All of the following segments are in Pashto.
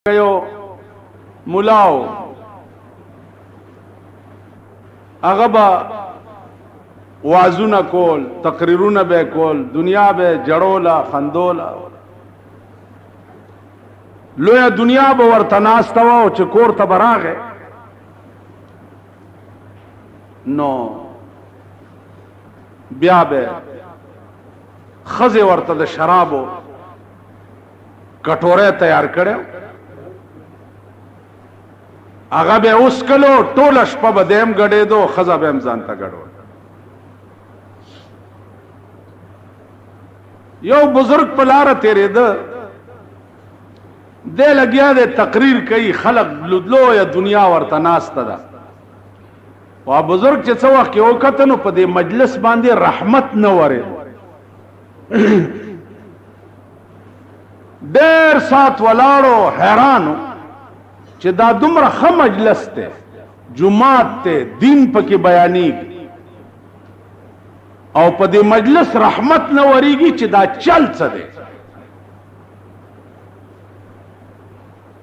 गयो मुलाओ अगबा वाजुना कोल तकरीरुना बे कोल दुनिया बे जड़ोला खंदोला लोया दुनिया बे वर्तनास्तवा चकोर तबरा गए नो ब्या बे खजे वर्तद शराबो कटोरे तैयार करे आगा बे उस कलो टोल अशपा बदेम गड़े दो खजा बेम जानता गड़ो यो बुजुर्ग पलार तेरे दे लगिया दे तकरीर कई खलक लुदलो या दुनिया वर्तनास्ता दा वा बुजुर्ग चे सवा के ओकतनो पदे मजलिस बांधे रहमत न वरे देर साथ वलाड़ो हैरानो चे दा दुमरा ख मजलिस ते जुमात ते दीन पकी बयानी और पदे मजलिस रहमत न वरीगी चे दा चल सदे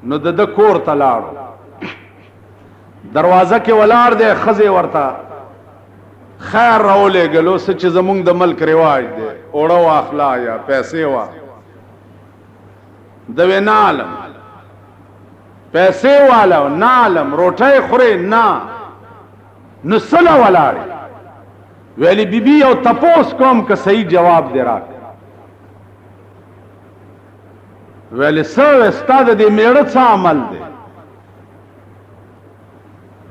नो द कोर तलाड़ो दरवाजा के वलाड़ दे खजे वर्ता खैर रोले गलो सच जमुंग द मल्क रिवाज दे ओड़ो आखला या पैसे वा दवे नालम पैसे वाला नालम रोटे खुरे ना नुसला वलाड़े वेली बीबी और तपोस कौम का सही जवाब दे रहा वेली सब इस्ताद दे मेड़त सा अमल दे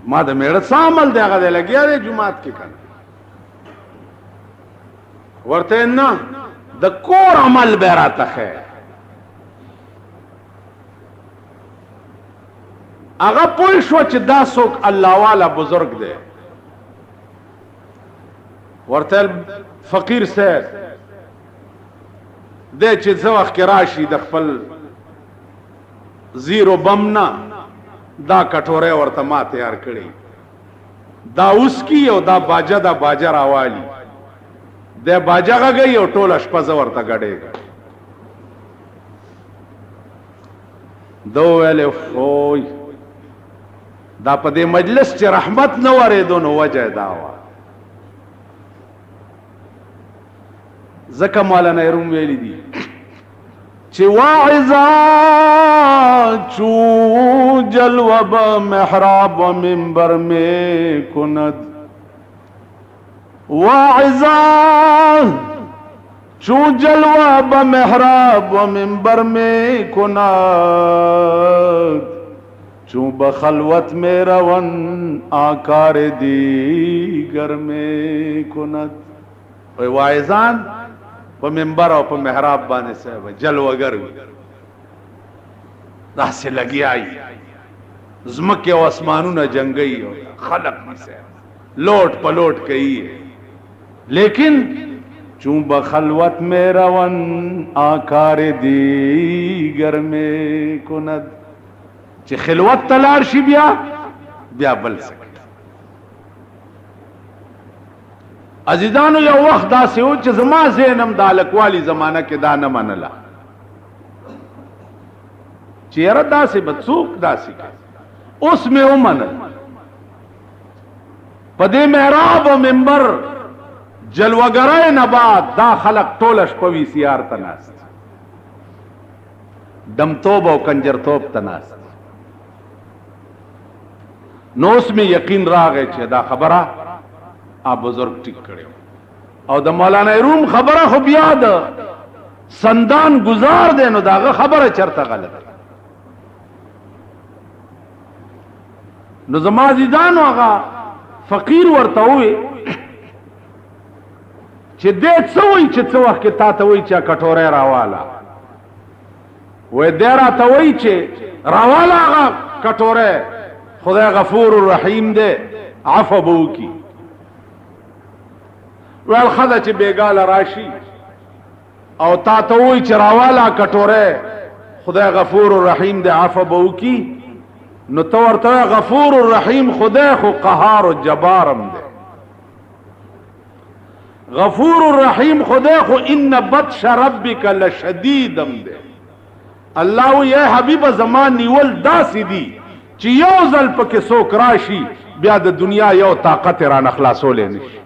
मां दे मेड़त सा अमल दे अगर दे लगिया दे जुमात के कन वर्ते ना द कोर अमल बेरा तक है अगर पुरुषो च दासोक अल्लाह वाला बुजुर्ग दे वर्तल फकीर से दे चिजवख के राशि दखपल जीरो बमना दा कटोरे वर्तमा तैयार करी दा उसकी और दा बाजा रावाली दे बाजा का गई और टोल अशपज वर्ता गड़ेगा दो वेले फोई दा पदे मजलिस च रहमत न वरे दोनों वजह दावा जका मौलाना रूम वेली दी चे वाइजा चू जलवब मेहराब मिंबर में कुनद वाइजा चू जलवब मेहराब मिंबर में कुनद चू बखलवत में रवन आकार दीगर में कुनत वाइजान प मिंबर और प मेहराब बाने से जलवगर से लगी आई जमक के आसमानू न जंगई हो खलक में से लोट पलोट कही है लेकिन चू बखलवत में रवन आकार दीगर में कुनत चे खिलवत तलार शी ब्या बल सके अजीजानो या वक्त दासे हो चे जमा ज़ेनम दालक वाली जमाना के दाना मनला चेरा दासे बदसूक दासी के उसमें वो मनल पदे मेहराब व मिंबर जलवगराए नबाद दा खलक टोलश पवी सियार तनास दमतोब और कंजर तोब तनास नो उसमें यकीन रहा गए छे दा खबरा आप बुजुर्ग ठीक करे और द मौलाना रूम खबरा खूब याद संदान गुजार देनो दागा खबर चरता गलत नजमाजीदान आगा फकीर वर्ता हुए चे देख सोई चे चवा के ता वही चा कटोरे रावाला वे देरा तो वही चे रावाला आगा कटोरे खुदा गफूर रहीम दे आफबू की वेल खदा च बेगाल राशि और तातोई चरावाला कटोरे खुदा गफूर रहीम दे आफबू की नतवर तो गफूर रहीम खुदा खो कहार और जबारम दे गफूर रहीम खुदा खो इन बत्श रब्बिक लशदीदम दे الله یا حبیب زمان نیول داسې دي چې یو ځل پکې څوک راشي بیا د دنیا یو طاقت را نخلاصولی نشي.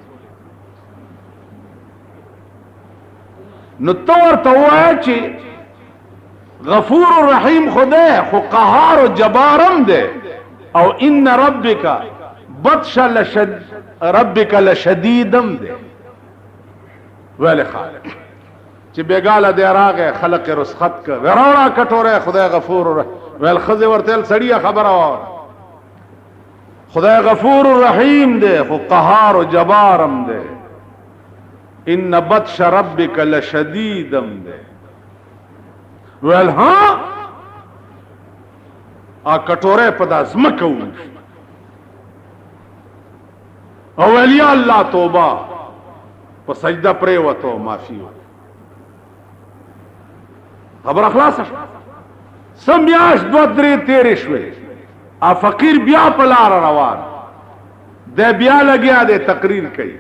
نو تو ورته ووایه چې غفور رحیم خدای خو قهار و جبارم دی او ان ربک بطش ربک لشدیدم دی. ویلی خالق چې بیګاله دی راغی خلق رسخت که وراوړه کټوره خدای غفور ویل ښځې ورته سړیه خبره وه خدای غفور رحیم دی خو قهار و جبارم دی ان بطش ربک لشدیدم دی. ویل ها کټوره په دا ځمکه وویشت او ویل یا الله توبه په سجده پرېوتو معافي خبره خلاصه شوه. څه میاشت دوه درې تېرې شوې فقیر بیا په لاره روان دی بیا لګیا دی تقریر کوي.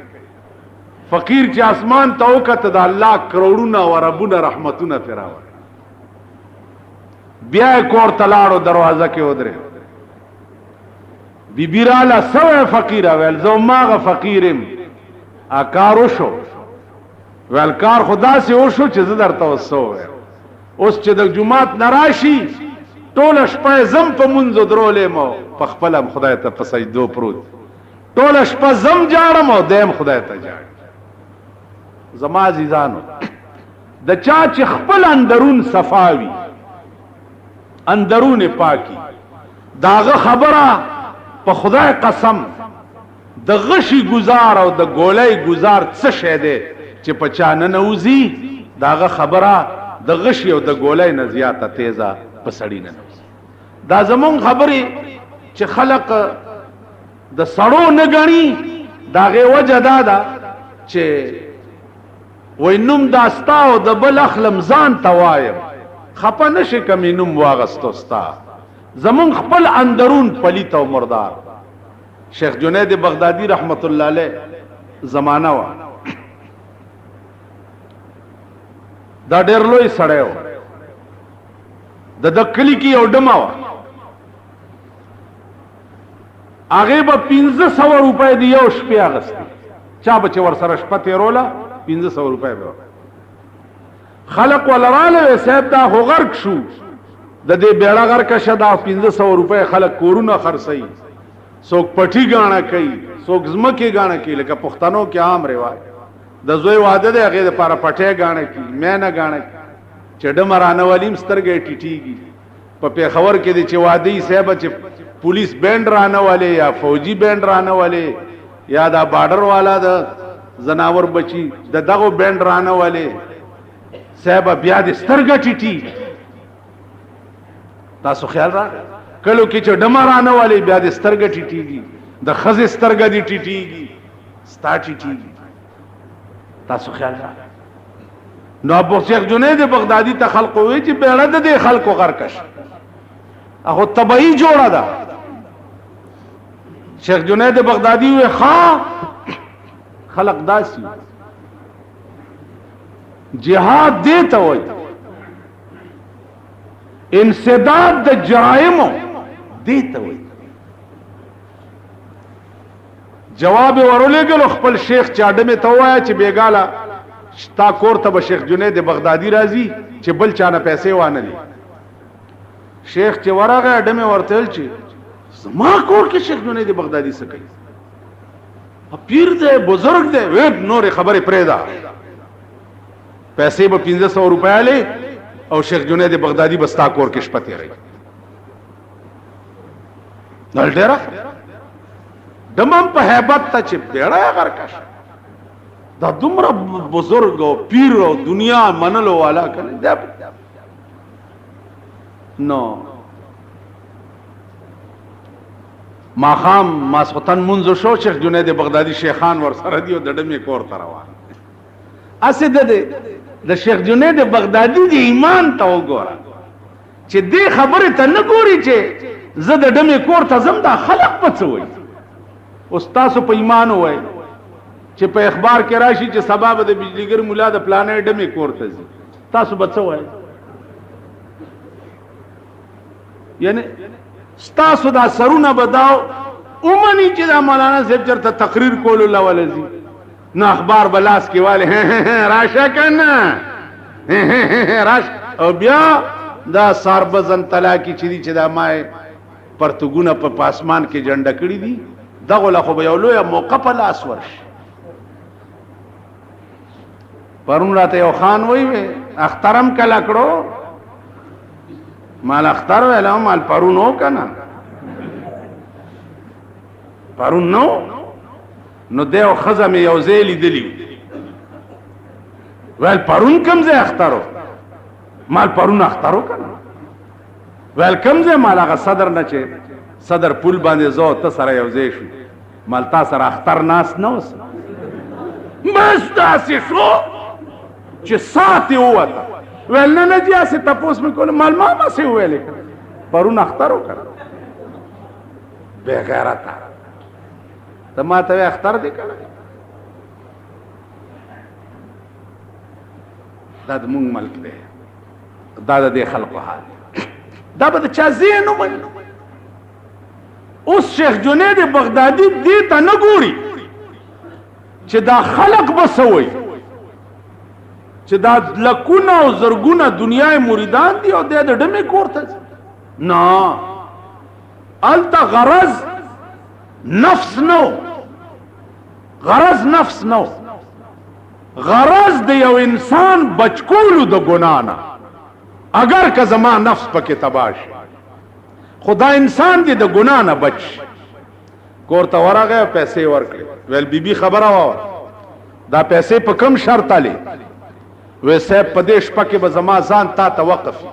فقیر چې اسمان ته وکته د الله کروڑونه و ربونه رحمتونه پرې راوړل. بیا یې کور ته لاړو دروازه کې ودرېد. بیبي راله څه وی فقیره ویل زه هماغه فقیر یم کار وشو. ویل کار خو داسې وشو چې زه درته اوس څه ووایم اوس چې د جومات نه راشي ټوله شپه یې زم په مونځو درولیم او په خپله هم خدای ته په سجدو پروت ټوله شپه زم جاړم او دی هم خدای ته جاړي. زما عزیزانو د چا چې خپل اندرون صفاوي اندرون پاکی داغه خبره په خدای قسم د غشي گزار او د ګولۍ گزار څه شی دی چې په چا نه نوځي داغه خبره د غشي او د ګولۍ نه زیاته تیزه په سړي نه نوځي. دا زمونږ خبرې چې خلق د سړو نه ګڼي داغه وجه دا ده چې وای نوم داستا او د بل اخلم ځان ته وایم خپه نشي کمی نوم واغستو ستا زمون خپل اندرون پلیت او مردار. شیخ جنید بغدادی رحمت الله علیه زمانہ وا دا ډېر لوی سړی و د کلي کې یو ډمه وه هغې به 1500 روپۍ د یو شپې اخېستې چا به چې ورسره شپه تېروله 1500 روپۍ به خلق ولراله صاحب دا خو غرق شو د دې بیړه غرقه شه دا 1500 روپۍ خلق کورونه خرڅوي څوک پټي ګاڼه کوي څوک ځمکې ګاڼه کوي لکه پښتنو کې عام رواج د زوی واده دی هغې دپاره پټی ګاڼه کوي مینه ګاڼه کوي چې ډمه رانهولي هم سترګې ټیټېږي. په پېښور کې دی چې واده یي صاحبه چې پولیس بینډ رانهولې یا فوجي بینډ رانهولې یا دا بارډر والا د زناور بچي د دغو بینډ رانهولې صاحبه بیا دې سترګه ټیټېږي. تاسو خیال راغی کلو کې چې ډمه رانهولې بیا دې سترګه ټیټېږي د ښځې سترګه دې ټیټېږي ستا ټیټېږي. تاسو خیال راغی نو ابو شیخ جنید بغدادي ته خلق وی چې بیړه د دې خلکو غرقش هغه طبيعي جوړه ده. شیخ جنید بغدادي وی ها خلق داسي جهاد دیتا وی انسداد د جرائمو دیتا وی. جواب ورولېګلو خپل شیخ چاډمه ته وایا چې بیګاله تا کور ته به شیخ جنید بغدادي راځي چې بل چانه پیسې وانه دي. شیخ چې ورغه ډمه ورتل چې زما کور کې شیخ جنید بغدادي څه کوي پیر دې بزرگ دې وې نور خبره پرېدا پیسې به 1500 روپیا لې او شیخ جنید بغدادي بستا کور کې شپه تیرې نل ډېرا دمم په hebat ته چې بیړه غرقش دا دومره بزرگ او پیر او دنیا منلو والا کنه دا نو ما خام ماسختن منځ شو شیخ جنید بغدادي شیخان ور سره دی او د ډمې کور ته روان اسه د شیخ جنید بغدادي د ایمان ته وګوره چې دې خبره ته نه ګوري چې زه د ډمې کور ته زم دا خلق پڅوي استاد په ایمان وای چې په اخبار کې راشي چې سبب د بجلیګر مولا د پلانې ډمې کور ته ځي تاسو بچو وای یعنی ستاسو دا سرونه بداو اومنی چې دا مولانا صاحب چرته تقریر کولو لولزی نو اخبار بلاس کې والے راشه کنه راش او بیا دا ساربزن طلاقی چې دي چې دا مای پرتګونه په پاسمان کې جنډه کړی دي دغه لا خو به یو لوی موقع په لاس ورش پرون راته یو خان وای اخترم کله کړو مال اختر ویلا مال پرون نو کنه پرون نو دیو خزم یو زیلی دلی ویل پرون کم زی اخترو مال پرون اخترو کنه ویل کم زی مال آغا صدر نچه صدر پول بانده زو تا سر یو زی شو مال تا سر اختر ناس نوس بس داسی شو چه ساتی ہوا تا ویل نه جی اسی تپوس میں کولو مال ماما سی ہوئے لیکن پرون اخترو کنه بے غیرتا تا ما تاوی اختر دی کنه دا دا مونگ ملک دے دا دا دے خلق و حال دا با دا چا زینو من اس شیخ جنید بغدادی دیتا نگوری چه دا خلق بسوئی چه دا لکونا و زرگونا دنیای موریدان دی او دے دا ڈمی کورتا نا التا غرض نفس نو غرض نفس نو غرض د یو انسان بچکولو د ګنانا اگر که زما نفس پکې تباش خدا انسان دی د ګنانا بچ کورته ورغه پیسې ورکړي ویل بیبي خبره وا دا پیسې په کم شرط علي وې صاحب پدیش پکې به زما ځان تا توقف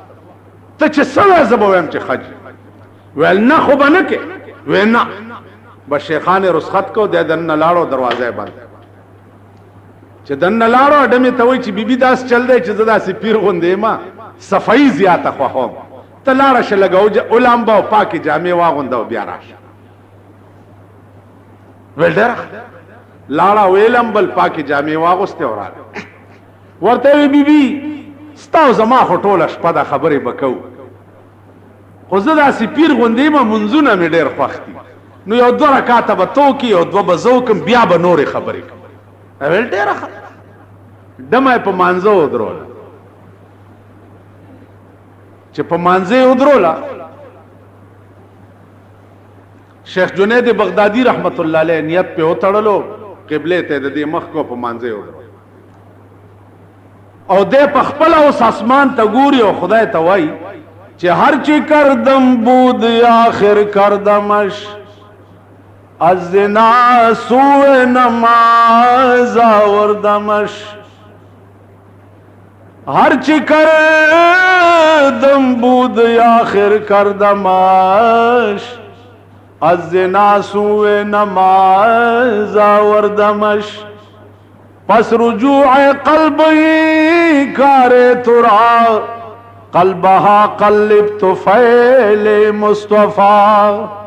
ته چې سره زبویم چې خج ویل نه خو بنه کې وې نه به شیخان رسخت کو د دن لاړو دروازه بند چې دن لاړو اډمه ته وای چې بیبي داس چل دی چې زدا سی پیر غوندې ما صفائی زیاته خو هم ته لاړه ش لګاو علماء با پاکي جامې واغوندو بیا راشه ولډر لاړه ویلم بل پاکي جامې واغسته وراله ورته بیبي ستاو زما هټول شپه دا خبرې وکاو خو زدا سی پیر غوندې ما منځونه مې ډېر خوختي نو یو دوه رکعاته به تو کی او دوه بزوکم بیا به نورې خبرې کوم اول ډېر دمه په مانزه ودرول چې په مانزه ودرولا شیخ جنید بغدادي رحمت الله علیه نیت په وتړلو قبله ته د دې مخ کو په مانزه ودرول او دې په خپل اوس اسمان ته ګوري او خدای ته وای چې هر چی کردم بود آخر کردمش از زنا سوء نماز آوردمش هر چی کردم بود آخر کردمش از زنا سوء نماز آوردمش پس رجوع قلبی کار ترا قلبها قلبت فعل مصطفی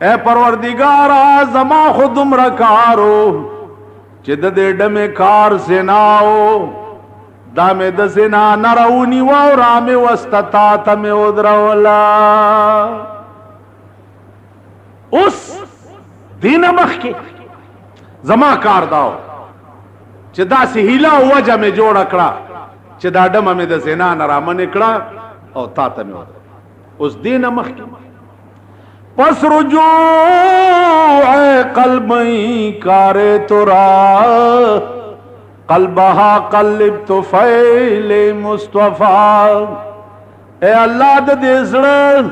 اے پروردگارا زما خودم رکارو چې د دې ډمه کار زناو دا مې د زنا نرونی و را مې واستتا ته مې ودرولا اوس دینه مخکې زما کار داو چې دا سه هیله وجه مې جوړ کړه چې دا ډمه مې د زنا نرامن کړه او تا ته مې اوس دینه مخکې پس رجوع قلبی کار ترا قلبها قلبت فعل مصطفی اے اللہ د دې زړه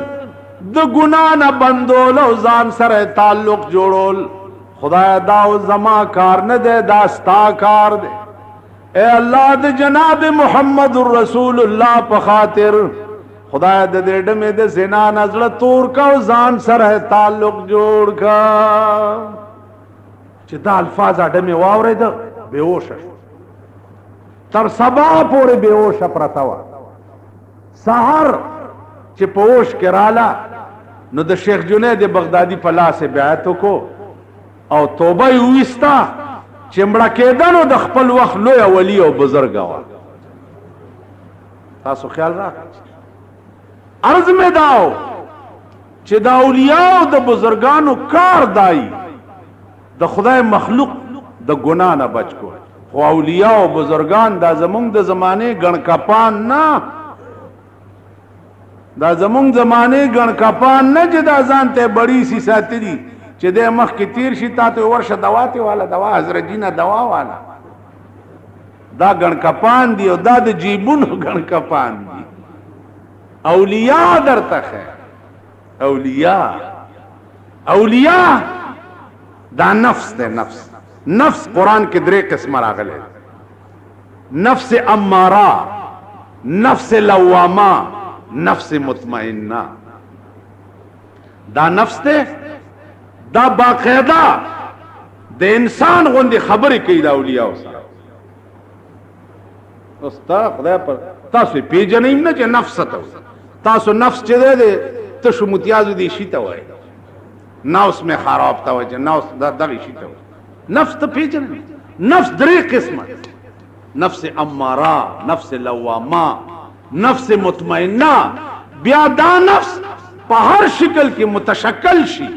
د ګنا نه بندول او ځان سره تعلق جوړول خدای دا زما کار نه ده دا ستا کار ده اے اللہ د جناب محمد رسول الله په خاطر خدای د دې ډمه د زنا نظر تور کا ځان سره تعلق جوړ کا چې دا الفاظ اډمه واورید بیهوش تر سبا پورې بیهوش پرتا و سحر چې پوش کرالا نو د شیخ جنید بغدادي په لاس بیعت کو او توبه وستا چې مړه کېدنو د خپل وخت لوی ولی او بزرګ و تاسو خیال راکړئ عرض میں داو چې د اولیاء او د بزرګانو کار دای د خدای مخلوق د ګناه نه بچ کو. خو اولیاء او بزرګان دا زمونږ د زمانه ګڼکپان نه، دا زمونږ زمانه ګڼکپان نه چې دا ځان ته بڑی سی ساتلی چې د مخ کې تیر شي تا ته ورشه دواته والا دوا حضرت جی نه دوا والا، دا ګڼکپان دی او دا د جیبونو ګڼکپان دی. اولیاء درته خیر، اولیاء دا نفس ده. نفس قرآن کے 3 قسم راغلے: نفس امارہ، نفس لوامہ، نفس مطمئنہ. دا نفس ده دا باقاعدہ د انسان غوندي خبرې کوي دا اولیاء سره. استا خدای پر تاسو پیژنئ نه چې نفس ته تاسو نفس چې ده تشو متیازو دی شي ته وای، نفس میں خراب ته وای، نفس دغه شي ته وای. نفس ته پیژنئ. نفس 3 قسمه: نفس امارہ، نفس لوامہ، نفس مطمئنہ. بیا دا نفس په هر شکل کې متشکل شي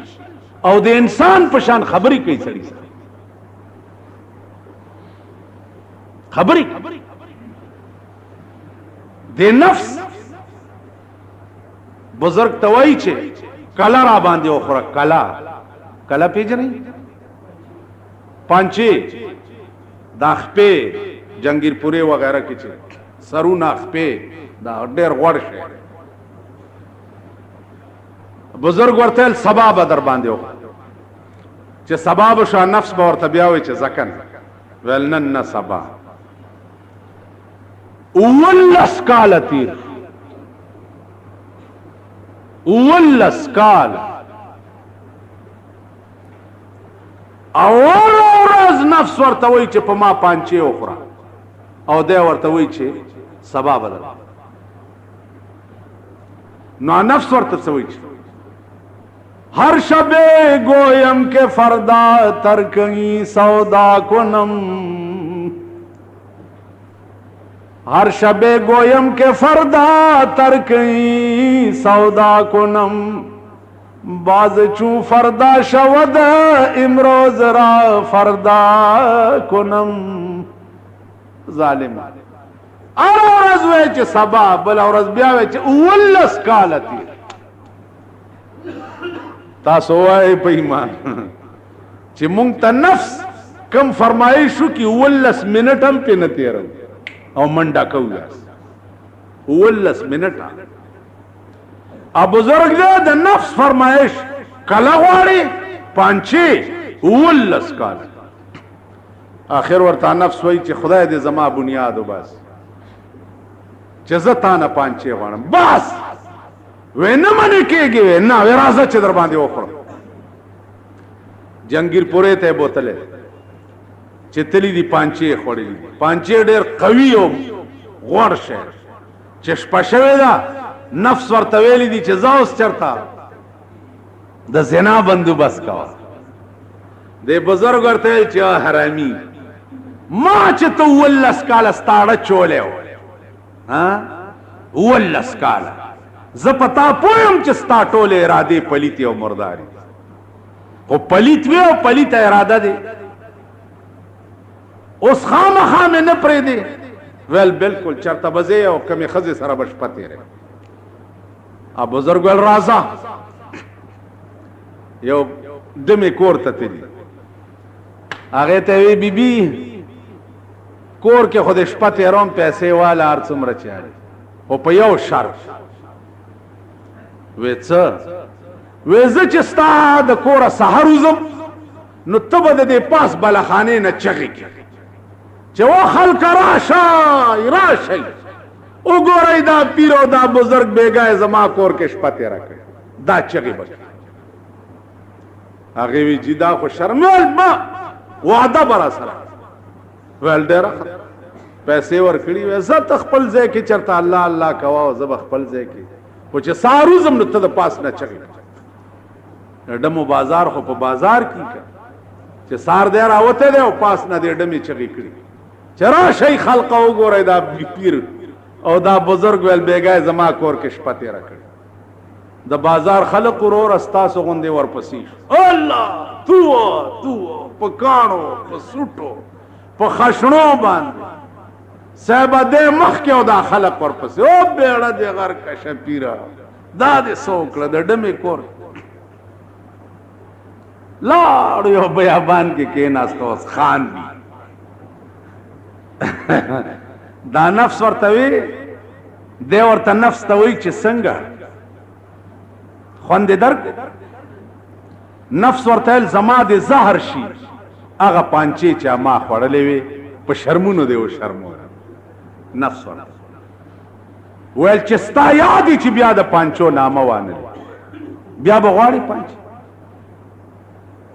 او د انسان په شان خبرې کوي. سړي خبرې د نفس بزرگ توای چې کلا را باندې اوخره کلا پیژنئ. پانچے دا خپې جنگیر پوره وغیرہ کې چې سرونه خپې دا ډېر غوړ شي بزرگ ورته سبا بدر باندې وخه چې سبب شو نفس به ورته بیا وي چې ځکن ولنن سبا اولس کالتی اولس کال اول ورځ نفس ورته وای چې په ما پانچې وخوره او دی ورته وای چې سبا بدل نو نفس ورته وای چې ہر شب گویم کے فردا ترکئی سودا کنم ہر شب گویم کے فردا ترکئی سودا کنم باز چون فردا شود امروز را فردا کنم ظالم ارز وے چ سبا بل ارز بیا وے چ اولس کالتی تاسو وای په ایمان چې مونږ ته نفس کم فرمایشو کې ولس منټ هم په نه تیرو او منډه کوو ولس منټ ا بزرګ د نفس فرمایش کله غواړي پانچې ولس کال اخر ورته نفس وای چې خدای دې زما بنیاد وباس چې زتا نه پانچې غواړم بس وینا منی کېږي وینا ورازه چې در باندې وخورم جنگیر پوره ته بوتله چې تلی دی پانچې خوړلې پانچې ډېر قوي او غوړ شه چې شپشوي دا نفس ورته ویلې دي چې زاوس چرتا د زنا بندوبست کا د بزرګ ورته چې حرامي ما چې تو ولس کال ستاړه چولې ها ولس کال زپتا پویم چې ستا ټوله اراده پلیتی او مرداري خو پلیت وی او پلیت اراده دی اوس خامخا مې نه پرې دی ویل بالکل چرته بځې او کمی خزه سره بشپته ره ا بزرګ ول رازا یو دمه کور ته تلی هغه ته وی بیبي کور کې خود شپته روم پیسې والا ارڅمره چاړي او په یو شرط وېڅه وېزه چې ستا د کوره سحر وزم نو ته به د دې پاس بلخانې نه چغې کړې چې و خلک راشئ وګورئ دا پیر او دا بزرګ بیګا زما کور کې شپه تېره کړې دا چغې به هغې وی چې دا خو شرمول ما وعده به راسره ویل ډېره پیسې ورکړي وې زه ته خپل ځای کې چېرته الله الله کوه او زه به خپل ځای کې خو چې ساروزم نو ته د پاس نه چغې ډمو بازار خو په بازار کې چې سار دی راوته دی او پاس نه دی ډمې چغې کړي چې راشئ خلقه وګورئ دا پیر او دا بزرګ ویل بیګا زما کور کې شپه تېره کړې د بازار خلق ورور استاسو غوندې ورپسې الله تو پکانو په سوټو په خشنو باندې صاحب دې مخ کې او دا خلق ورپسې او بیړه دې غر کا شپیرا دا دې سوکړه د ډمې کور لاړ یو بیابان کې کېناست اوس خان دی دا نفس ورته وی دی ورته نفس ته وی چې څنګه خوند درک نفس ورته زما د زهر شي هغه پانچې چې ما خوړلې وي په شرمونو دی او شرمو نفس ورته ویل چې ستا یادې چې بیا د پانچو نامه وانه بیا به غواړي پانچ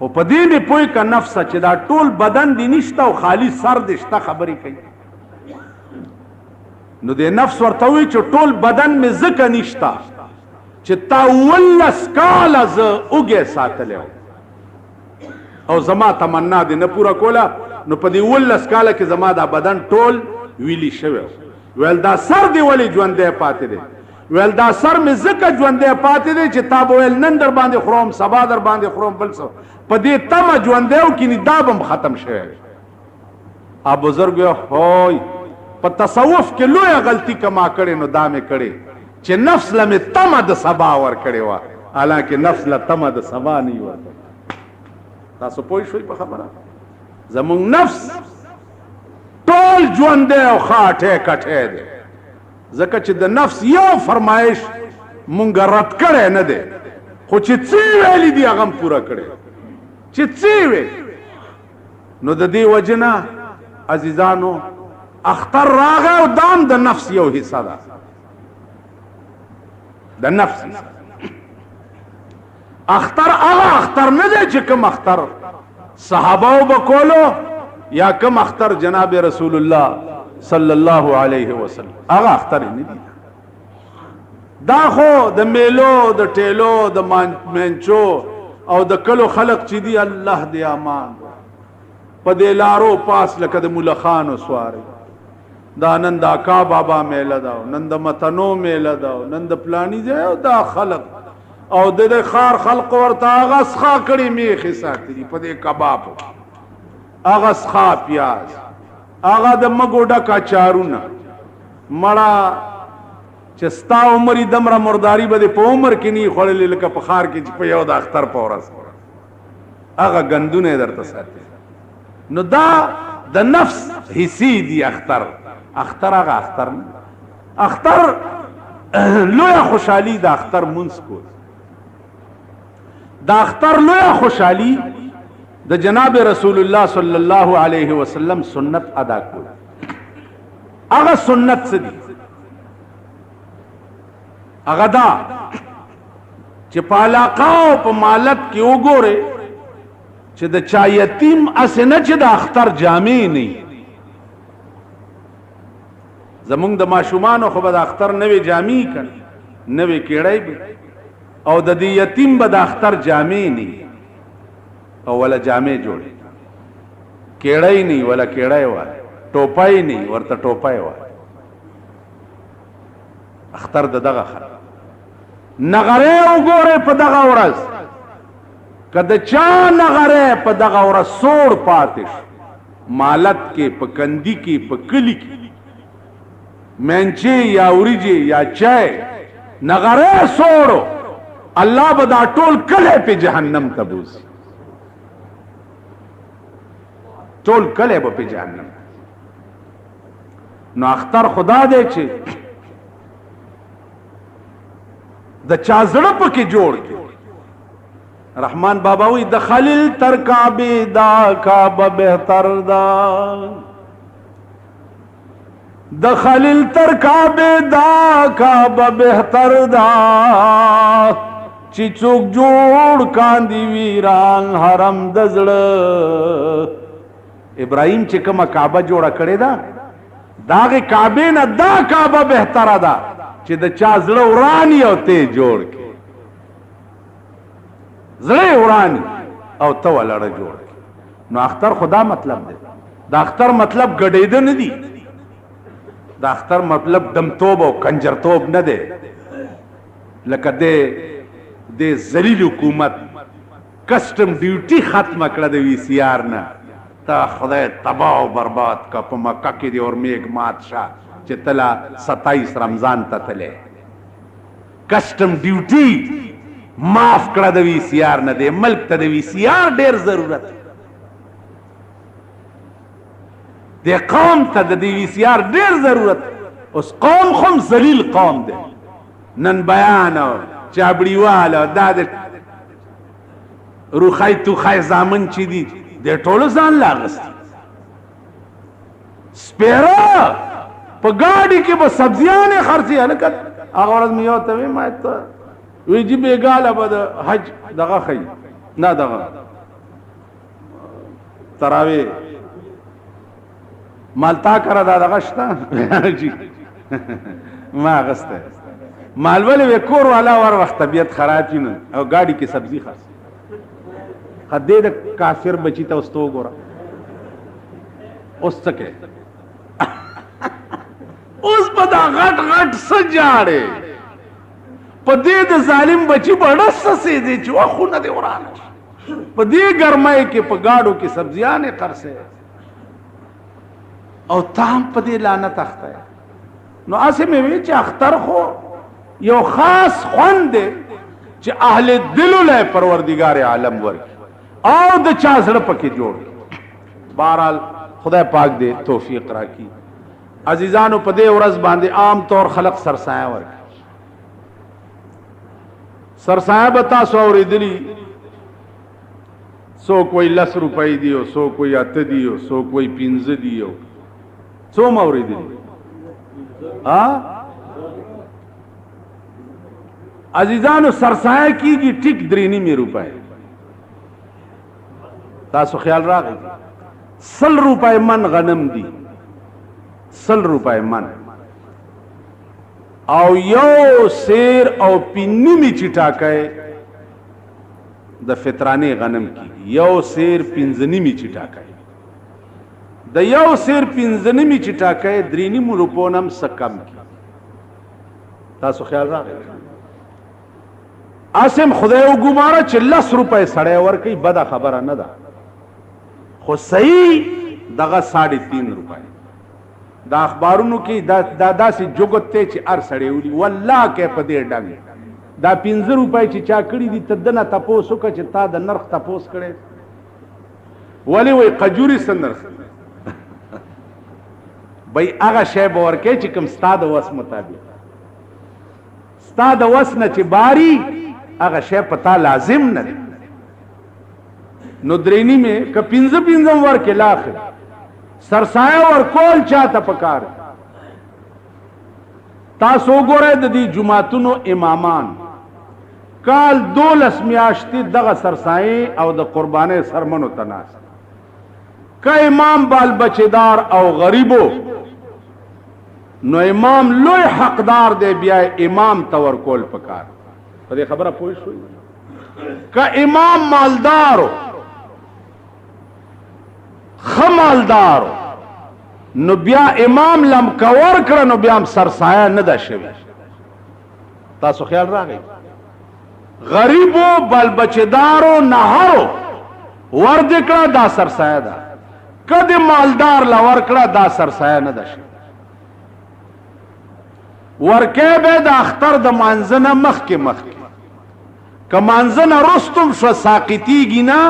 او په دې نه پوي کا نفس چې دا ټول بدن دی نشته او خالی سر دی شته خبرې کوي نو دې نفس ورته وی چې ټول بدن می زکه نشته چې تا ولس کال از اوګه ساتلو او زما تمنا دې نه پورا کوله نو په دې ولس کال کې زما دا بدن ټول ویلی شوی ویل دا سر دی ولی ژوندې پاتې دی ویل دا سر می زکه ژوندې پاتې دی چې تا ویل نن در باندې خروم سبا در باندې خروم بل څه په دې تم ژوندې او کې دا بم ختم شوی ا بزرګ هوي په تصوف کې لوی غلطي کما کړي نو دا مې کړي چې نفس لمه تم د سبا ور کړي وا حالانکه نفس له تم د سبا نه ور تاسو پوه شئ په خبره زمون نفس ټول ژوند او خاټه کټه دي ځکه چې د نفس یو فرمایش مونږ رد کړي نه دي خو چې څه ویلي دي هغه پورا کړي چې څه وی نو د دې وجنه عزیزانو اختر راغه او دام د نفس یو حصہ ده د نفس اختر هغه اختر نه دی چې کوم اختر صحابه وبکولو یا کوم اختر جناب رسول الله صلی الله علیه وسلم هغه اختر نه دی دا خو د میلو د ټیلو د منچو او د کلو خلق چې دی الله دې امان په دې لارو پاس لکه د مولا خان وسواري دا نن دا کا بابا میله دا نن د متنو میله دا نن د پلانی ځای دا خلق او د خار خلق ورته هغه ښه کړي میخې ساتي په دې کباب هغه ښه پیاز هغه د مګو ډکا چارونه مړه چې ستا عمر دمره مرداری به په عمر کې نه خوړلې لکه په خار کې په یو د اختر په ورځ هغه غندونه درته ساتي نو دا د نفس حصې دي اختر هغه اختر لوی خوشحالی د اختر منځ کو د اختر لوی خوشحالی د جناب رسول الله صلی الله علیه وسلم سنت ادا کول هغه سنت څه دي هغه دا چې په علاقه او په مالت کې وګوره چې د چا یتیم اسنه چې د اختر جامې نه زمونږ د ماشومانو خو به د اختر نوې جامې کړي نوې کېړی به او د دې یتیم به د اختر جامې نه او ولا جامې جوړي کېړی نه ولا کېړی وای ټوپای نه ورته ټوپای وای اختر دغه خلک نغره وګوره په دغه ورځ کده چا نغره په دغه ورځ سوړ پاتش مالت کې په کندی کې په کلی کې منچی یا اوریجی یا چای نغره سوړو الله به دا ټول کله په جهنم تبوز ټول کله به په جهنم نو اختر خدا دې چې د چا زړه پکې جوړ کې رحمان بابا وی د خلیل تر کعبه دا کعبه بهتر دا د خلیل تر کعبه دا کعبه بهتر دا چې څوک جوړ کاندي ویران حرم د زړه ابراهيم چې کومه کعبه جوړه کړې ده داغه کعبه نه دا کعبه بهتره ده چې د چا زړه ورانی او ته جوړ کې زړه ورانی او ته ولړه جوړ کې نو اختر خدا مطلب دی دا اختر مطلب ګډېده نه دی دا اختر مطلب دمتوب او کنجرتوب نه دی لکه دې د ذلیل حکومت کسٹم ډیوټي ختم کړه د وی سی آر نه. تا خدای تباہ و برباد کا په مکه کې دی اور میګ مات شاه چې تلا 27 رمضان ته تله کسٹم ډیوټي معاف کړه د وی سی آر نه. د ملک ته د وی سی آر ډیر ضرورت د قوم ته د وی سی آر ډیر ضرورت. اوس قوم خم ذلیل قوم دی نن بیان او چابړیواله دا د روخای تو خای زامن چي دي د ټولو ځان لاغست سپیرا په ګاډي کې به سبزیانې خرڅي هلکت هغه ورځ مې یو ته وې ما ته وی جی بیګاله به د حج دغه خی نه دغه تراوی مالتا کرا دا دغه شته جی ما غسته مال ولې کور والا ور وخت طبیعت خراب شي او ګاډي کې سبزی خرڅ خدای د کافر بچی ته واستو ګوره اوس څه اوس په دا غټ غټ سجاړې په دې د ظالم بچی بڑا سسې دي چې واخونه دی ورانه په دې ګرمای کې په گاډو کې سبزیانې قرسه او تام په دې لعنت اخته نو اسه مې وی چې اختر خو یو خاص خوند دی چې اهل دل له پروردگار عالم ورکی او د چا سره پکې جوړ. بہرحال خدای پاک دې توفیق راکړي. عزیزانو په دې ورځ باندې عام طور خلق سرسایه ورکړي. سرسایه به تاسو اورېدلي سو کوئی 10 روپۍ دی او سو کوئی 8 دی او سو کوئی 15 دی او څو ما اورېدلي عزیزانو سرسایه کیږي ټیک 3.5 روپۍ تاسو خیال راغی 100 روپۍ من غنم دی 100 روپۍ من او یو سیر او پینیمی چټاکای د فطرانه غنم کی یو سیر پینځنیمی چټاکای د یو سیر پینځنیمی چټاکای 3.5 روپونم سکم کی تاسو خیال راغی اسم خدای وګماره چې 10 روپۍ سړی ورکي بده خبره نه ده خو صحیح دغه 3.5 روپۍ دا اخبارونو کې دا داسې جوګت ته چې ار سړی ولي والله کې په دې ډنګ دا 15 روپۍ چې چا کړی دي تدنه تپوس وکړه چې تا د نرخ تپوس کړي ولی وای قجوري سنرخ بای هغه شی به ورکې چې کوم ستاد وس مطابق ستاد وس نه چې باری هغه شی پتا لازم نه نو درینی میں که 15 ورکې لاخر سرسایه ورکول چاته پکار تاسو ګورئ د دې جمعتونو امامان کال 12 میاشتې دغه سرسایه او د قربانې سرمنو تناس که امام بال بچیدار او غریبو نو امام لوی حقدار دی بیا امام تور کول پکار په دې خبره پوه شئ که امام مالدارو خمالدارو نو بیا امام لم کور کړه نو بیا هم سرسایه نه ده شوی تاسو خیال راغی غریبو بل بچدارو نهارو ورد کړه دا سرسایه ده کده مالدار لا ور کړه دا سرسایه نه ده شوی ورکه به د اختر د مانځنه مخ کې که مانځنه رستم شو ساقطیږي نه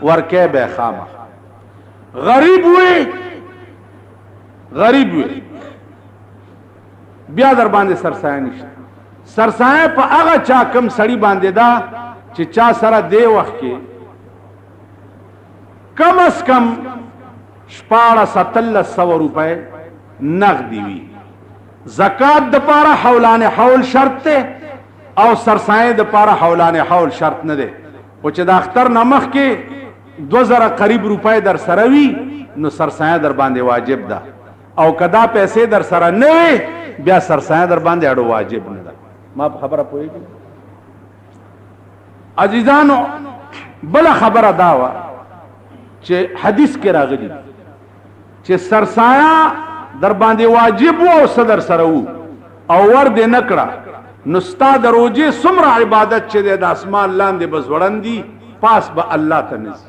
ورکه به خامه غریب وي بیا در باندې سرسایه نشته سرسایه په هغه چا کم سړی باندې دا چې چا سره دی وخت کې کم از کم 1400 روپۍ نغدی وي زکات د پاره حولانه حول شرط ته او سرسایه د پاره حولانه حول شرط نه ده او چې د اختر نمخ کې 2000 قریب روپۍ در سره وي نو سرسایه در باندې واجب ده او کدا پیسې در سره نه وي بیا سرسایه در باندې اړو واجب نه ده ما خبره پوهیږي عزیزانو بل خبره دا وا چې حدیث کې راغلی چې سرسایه در باندې واجب او صدر سره وو او ور دې نکړه نستا د روزه سمره عبادت چې د اسمان لاندې بس وړاندې پاس به الله ته نس.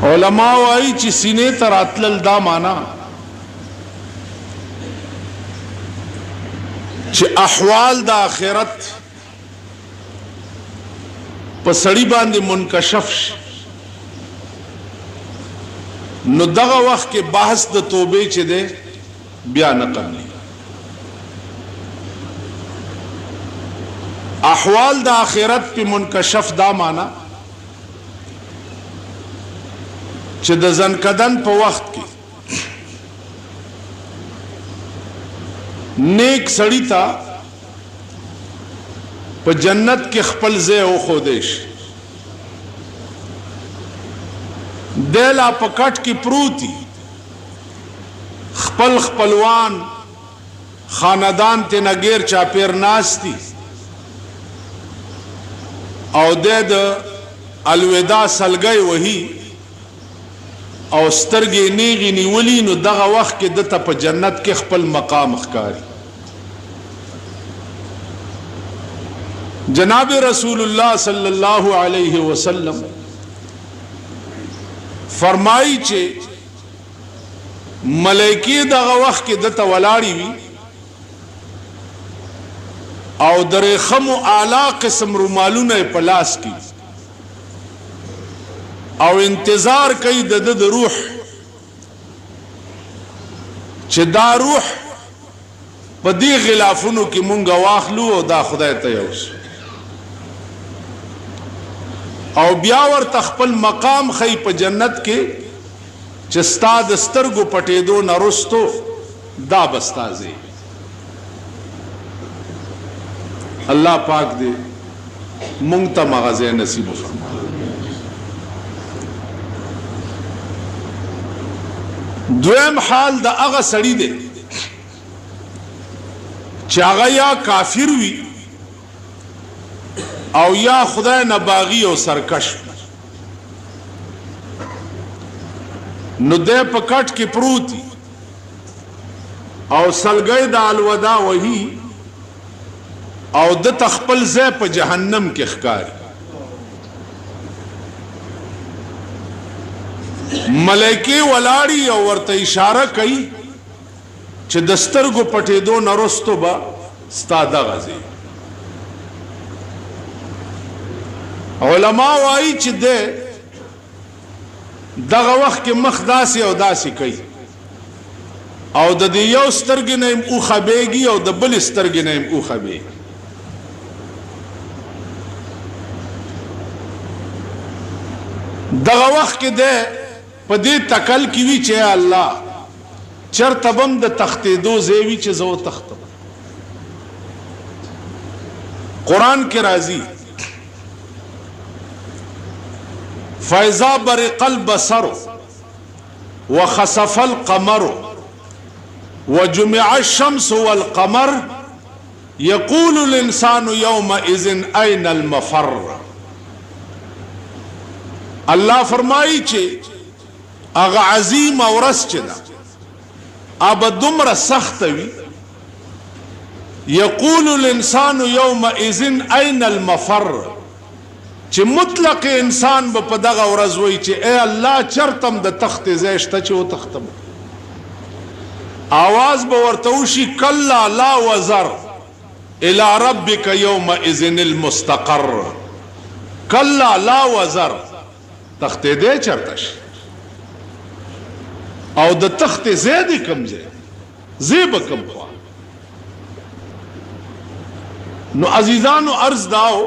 علماء وايي چې سینې تر اتلل دا معنا چې احوال د آخرت په سړی باندې منکشف شي. نو دغه وخت کې بحث د توبې چې ده بیا نه قبلي. احوال د آخرت په منکشف دا معنا چې د زنکدن په وخت کې نیک سړی تا په جنت کې خپل ځای او خودش دلا پکټ کې پروتي خپل خپلوان خاندان ته نګیر چاپیر ناشتي او د الوداع سلګي وਹੀ او سترګې نیغي نیولي. نو دغه وخت کې دته په جنت کې خپل مقام ښکاري. جناب رسول الله صلی الله علیه وسلم فرمایي چې ملائکه دغه وخت کې دته ولاړی وي او درې خمو اعلی قسم رومالونه په لاس کې او انتظار کوي د روح چې دا روح په دې غلافونو کې مونږ واخلو او دا خدای ته یوسو او بیا ورته خپل مقام خی په جنت کې چې ستا د سترګو پټېدو نه رستو دا بستازي. الله پاک دې مونږ ته مغازه نصیب فرمائے. دویم حال د هغه سړی دی چې هغه یا کافر وي او یا خدای نه باغی او سرکش. نو دې په کټ کې پروتي او سلګي د الوداع وਹੀ او د تخپل ځای په جهنم کې ښکاری. ملائکه ولاړی او ورته اشاره کوي چې د سترګو پټېدو نه رستو به ستا دغه ځای. علماء وايي چې دغه وخت کې مخ داسې او داسې کوي او د دې یو سترګې نه او خبيږي او د بل سترګې نه او خبيږي. دغه وخت کې ده په دې تکل کې وی چې الله چرته بم د تختې دو زیوی چې زو تختم. قران کې راځي فاذا برق البصر وخسف القمر وجمع الشمس والقمر يقول الانسان يومئذ اين المفر. الله فرمایي چې اغه عظیم اورس چې دا اب دمر سخت وي. يقول الانسان يومئذ اين المفر چې مطلق انسان په دغه ورځ وای چې اے الله چرتم د تخت زیشته چې و تختم. आवाज به ورته وشي کلا لا وزر الى ربك يومئذ المستقر. کلا لا وزر تخت دې چرتش او د تخت زید کم زیب کم خوا. نو عزیزانو عرض داو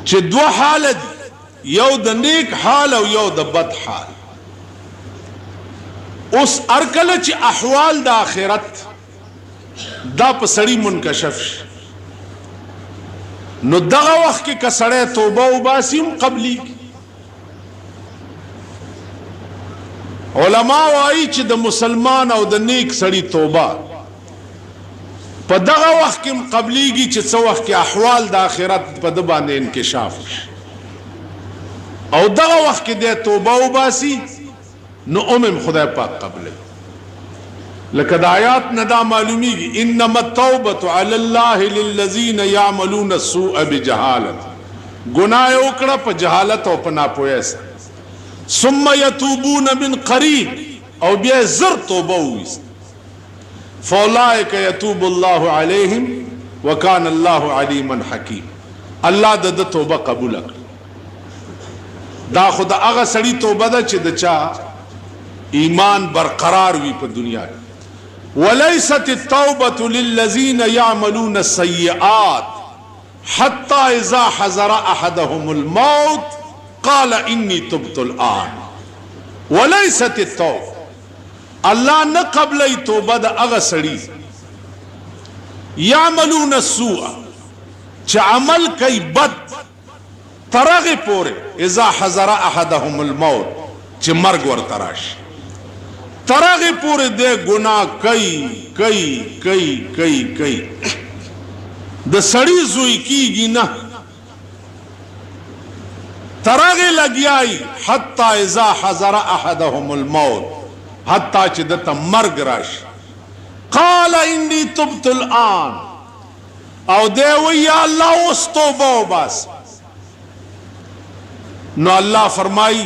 چې دو حالت یو د نیک حال او یو د بد حال. اوس ارکل چې احوال د آخرت دا په سړی منکشف شي نو دغه وخت کې کسړی توبه وباسي قبلی. علماء وايي چې د مسلمان او د نیک سړی توبه په دغه وخت کې قبليږي چې څو وخت کې احوال د آخرت په د باندې انکشاف او دغه وخت کې د توبه وباسي نو خدای پاک قبلې. लकद आयात नदा मालूमी की इन्नमा तौबतु अलल्लाहि लिल्लज़ीन यामलून अस्सूअ बिजहालत, गुनाह उकड़ा पर जहालत और पना पोया से, सुम्मा यतूबून मिन करीब और बे ज़र तौबा हुई, फौलाइक यतूबुल्लाहु अलैहिम व कान अल्लाहु अलीमन हकीम। अल्लाह द तौबा कबूल कर। दा खुदा अगा सड़ी तौबा दा चे दचा ईमान बरकरार हुई पर दुनिया। वलैसत तौबतु लिल्लज़ीन यामलून अस्सय्यआत हत्ता इज़ा हज़रा अहदहुमुल मौत क़ाल इन्नी तुब्तुल आन। वलैसत तौबा, अल्लाह न कबल तौबा दा अगा सड़ी यामलून अस्सूअ च अमल कई बद तरगे पोरे इज़ा हज़रा अहदहुमुल मौत च मर्ग वर तराश तरगे पूरे दे गुनाह कई कई कई कई कई द सड़ी जुई की ना तरगे लगियाई हत्ता इज़ा हज़रा अहदहुमुल मौत हत्ता च दता मर्ग राश क़ाल इन्नी तुब्तुल आन और दे वही अल्लाह उस तौबा बस नो अल्लाह फरमाई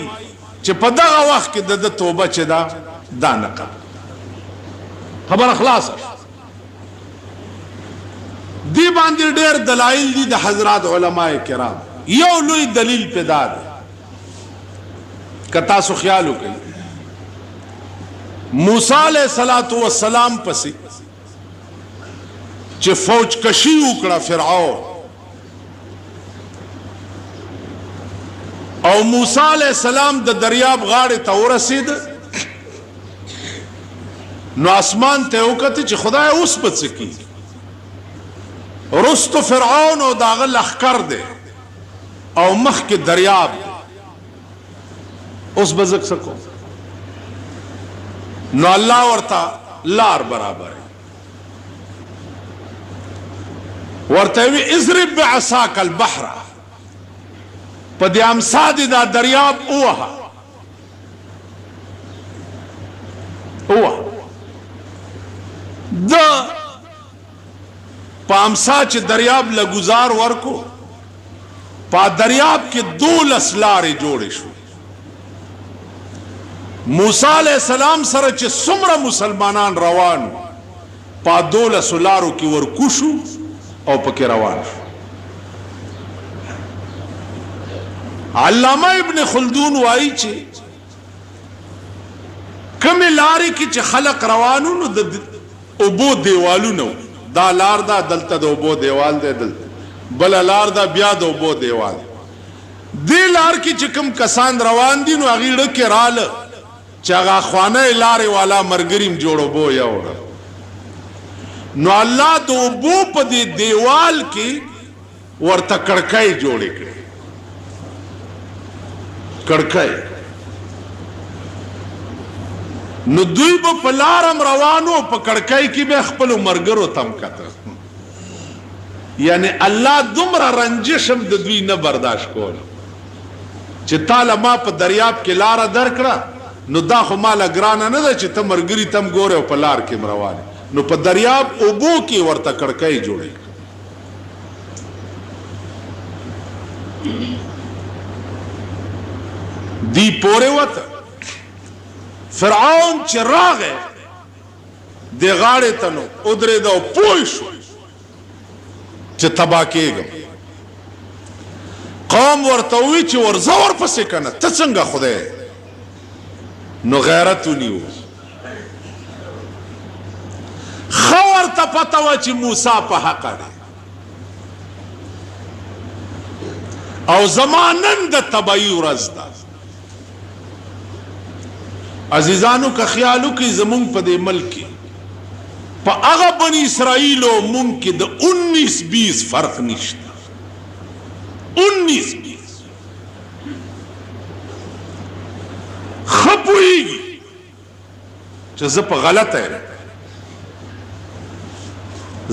च पदा वक्त के दद तौबा चदा दानका खबर अखलास दी बांधी डेर दलाइल दी द हजरात उलमाए किराम यो लुई दलील पेदार कता सु ख्याल हो गई मूसा अलैहिस्सलातु वस्सलाम पसी च फौज कशी उकड़ा फिरऔन और मूसा अलैहिस्सलाम द दरियाब गाड़े तो रसीद नो आसमान ते औकत च खुदा उस बद से की रुस्त फिरऔन और दागल लखकर दे और मख के दरियाब उस बजक सको नो अल्लाह वर्ता लार बराबर है वर्ते भी इज़रिब बिअसाकल बहरा पद्याम सादिदा दरियाब उहा द पामसा च दरियाब लगुजार वर्को पा दरियाब के दो लसलारे जोड़े शु मूसा अलैहिस्सलाम सर च सुमरा मुसलमानान रवान पा दो लसलारो की वर कुशु और पके रवान शु। अल्लामा इब्न खुल्दून वाई चे कमी लारी की चे खलक रवानू नो उबो देवालू नो दा लार दा दलता दो उबो देवाल दे दल बला लार दा ब्या दो उबो देवाल दे लार की चिकम कसान रवान दी नो अगीड़ के राल चागा ख्वाने लारे वाला मरगरीम जोड़ो बो या और नो अल्लाह दो उबो पदे देवाल की वर्ता कड़काई जोड़े के कड़काई नु दुई बो पलारम रवानो पकड़काई की बे खपलो मरगरो तम कता यानी अल्लाह दुमरा रंजिशम द दुई न बर्दाश्त कोल चिताला मा प दरियाब के लारा दरकड़ा नु दा खो माला ग्राना न दा चिता मरगरी तम गोरे पलार के मरवाने नु प दरियाब उबो की वर्ता कड़काई जोड़े दी पोरे वत फिरऔन चिराग दे गाड़े तनो उधरे दो पोइश च तबा केगा कौम वर्तवी च वर जोर पसे कना तसंगा खुदे नो गैरत नहीं हो खबर त पता व च मूसा पे हक और जमानन द तबाई रजदा अजीजानों का ख्यालों की जमुंग पदे मल्क की अगा बनी इसराइलो मुमकिन 19-20 फर्क निश्ता 19-20 खपुएगी जब गलत है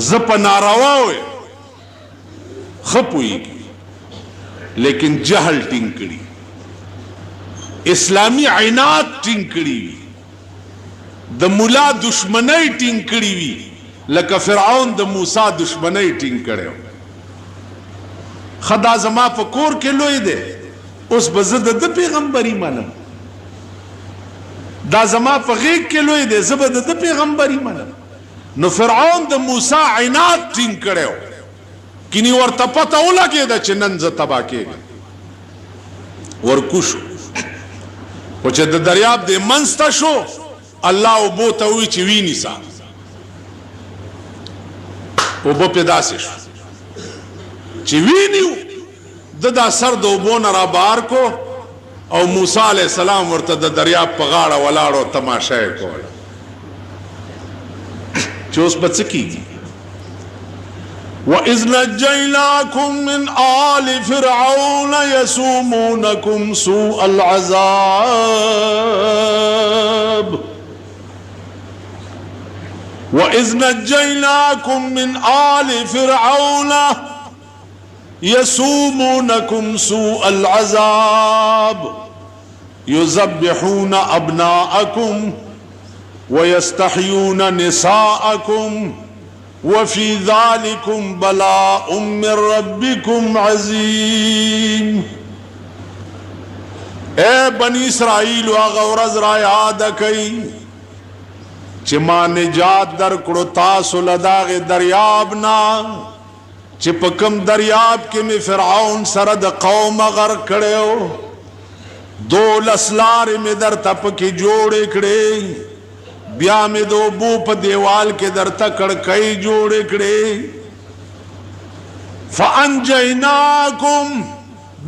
जब नारावा हुए खपुएगी लेकिन जहल टिंकड़ी इस्लामी आइनात टिंकड़ी د مولا دشمنی ټینګ کړي وي لکه فرعون د موسی دشمنی ټینګ کړو. خدا زما په کور کې لوی دی اوس به زه د پیغمبري منم، دا زما په غیږ کې لوی دی زه به د پیغمبري منم. نو فرعون د موسی عناد ټینګ کړو کینی ورته پته ولګېده چې نن زه تباه کېږم. ورکوشو خو چې د دریاب د منځ ته شو الله اوبو ته وی چې وینیسه اوبه پې داسې شو چې وینیو د دا سر د اوبو نه را بهر کو او موسی علیه السلام ورته د دریاب په غاړه ولاړو تماشه یې کوله چې اوس به څه کېږي. وَإِذْ نَجَّيْنَاكُمْ مِنْ آلِ فِرْعَوْنَ يَسُومُونَكُمْ سُوءَ الْعَذَابِ وَإِذْ نَجَّيْنَاكُمْ مِنْ آلِ فِرْعَوْنَ يَسُومُونَكُمْ سُوءَ الْعَذَابِ يُذَبِّحُونَ أَبْنَاءَكُمْ وَيَسْتَحْيُونَ نِسَاءَكُمْ وفي ذلكم بلاء من ربكم عظيم. اے بنی اسرائیل آغا ورز را یاد کئی چه ما نجات در کڑو تاسو لداغ دریاب نا چه پکم دریاب کے میں فرعون سرد قوم غرق کڑے ہو 2 لسلار میں در تپ کی جوڑے کڑے بیا میں دو بو پا دیوال کے در تکڑ کئی جوڑے کڑے فَأَنْجَيْنَاكُمْ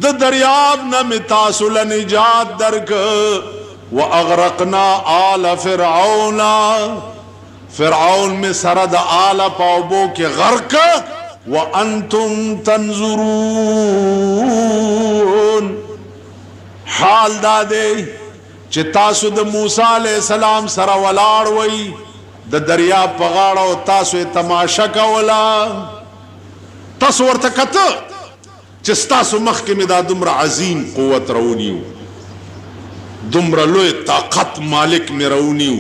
د دریاب نمی تاسل نجات درک وَأَغْرَقْنَا آلَ فِرْعَوْنَ فرعون میں سرد آل پاوبو کے غرق وَأَنْتُمْ تَنْظُرُونَ حال دادے چې تاسو د موسی علیہ السلام سره ولاړ وئ د دریاب په غاړه او تاسو یې تماشه کوله تاسو ورته کته چې ستاسو مخکې مې دا دومره عظیم قوت راونیو دومره لوی طاقت مالک مې راونیو.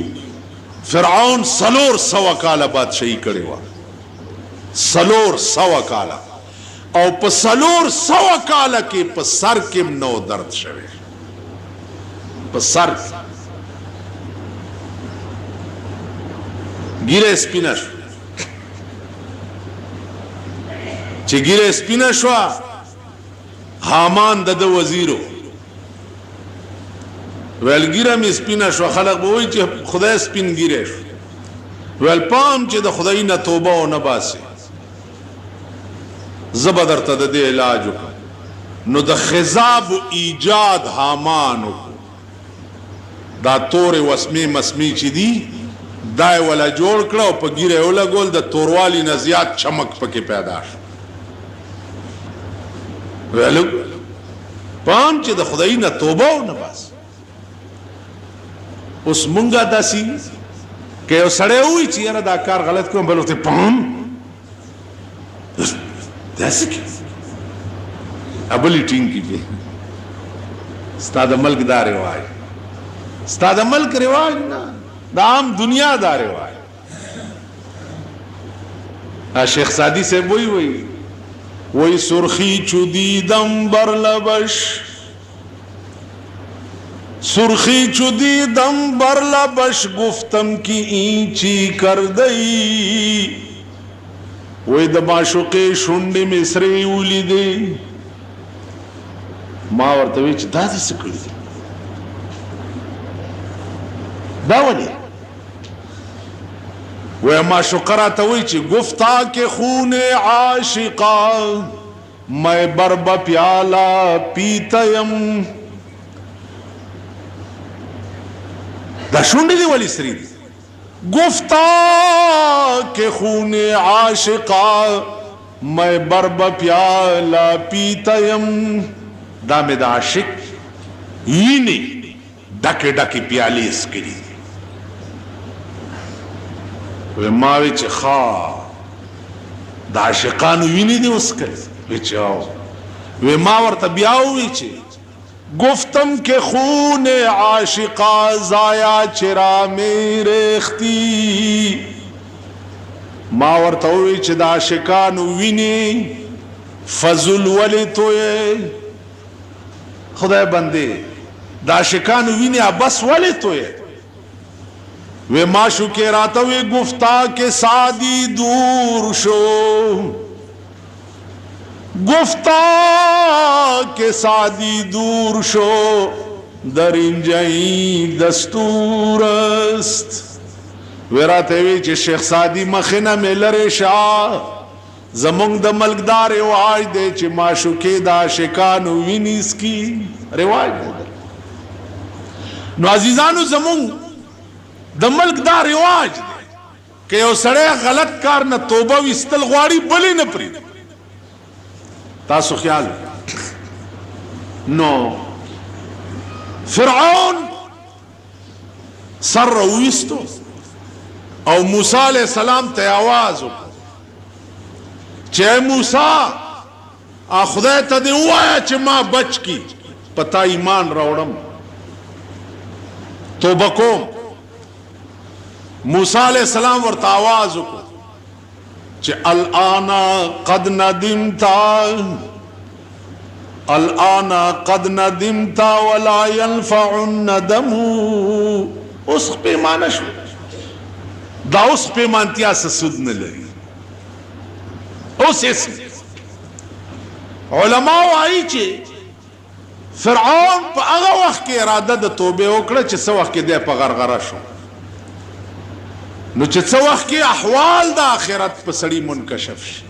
فرعون 400 کاله بادشاہي کړې وه 400 کاله او په 400 کاله کې په سر کې نو درد شوی سر ګیره سپینه شو چې ګیره سپینه شو حامان د وزیرو ویل ګیره می سپینه شو خلق به وایي چې خدای سپین ګیره شو ویل پام چې د خدای نه توبه او نه باسي زه به درته د دې علاج وکړم. نو د خضاب ایجاد حامان وکړو دا تور وسمی مسمی چی دی دای ولا جوړ کړو په ګیره ولا ګول د توروالی نه زیات چمک پکې پیدا شو. ویلو پام چې د خدای نه توبه او نه بس اوس مونږه داسي کې یو سړی وای چې یاره دا کار غلط کوم بل وخت پام داسي کې ابلیټینګ کې ستاد ملک دار وای ستاد ملک رواج نا دا عام دنیا دا رواج. شیخ سادی سے وہی سرخی چدیدم برلبش سرخی چدیدم برلبش گفتم کی اینچی کر دئی وہی د معشوقے شنڈ مصری اولی دے ما ورته چې دا دې څه کړي دا ولې وی معشوقه راته وایي چې گفتا کہ خون عاشقا میں برب پیالہ پیتیم دا شونډې دی ولی سری دی گفتا کہ خون عاشقا میں برب پیالہ پیتیم دا میں دا عاشق وینی ڈکے ڈکے پیالی اس کری وی ماوی چه خواه دا عاشقانو وینی دی اس کری وی چه آو وی ماور تا بیاوی چه گفتم که خون عاشقا زایا چرا میرختی ما ورته وی چې د عاشقانو ویني فضل ولی توی خدای بندے د عاشقانو ویني بس ولی توی وی ماشو کے راتا وی گفتا کہ سادی دور شو گفتا کہ سادی دور شو در اینجای دستور است وراته وی چې شیخ سادی مخنه ملره شاه زمونږ د ملکدار رواج دی چې معشوقې د عاشقانو وینیس کی رواج دی نو عزیزانو زمونږ د ملکدار رواج دی که یو سړی غلط کار نه توبه وستل غواړي بلې نه پرې تاسو خیال نو فرعون سر رویستو او موسی علیہ السلام ته आवाज وکړ چې موسی خدای ته دی وایا چې ما بچ کی پتا ایمان راوړم توبه کوم موسی علیہ السلام ورته आवाज وکړ چې الان قد ندمتا الان قد ندمتا ولا ينفع الندم اوس پیمانه شو دا اوس پیمانتیا څه سود نه لري اوس علماء وايي چې فرعون په هغه وخت کې اراده د توبه وکړه چې څه وخت کې د په غرغره شو نو چې څه وخت کې احوال د آخرت په سړی منکشف شي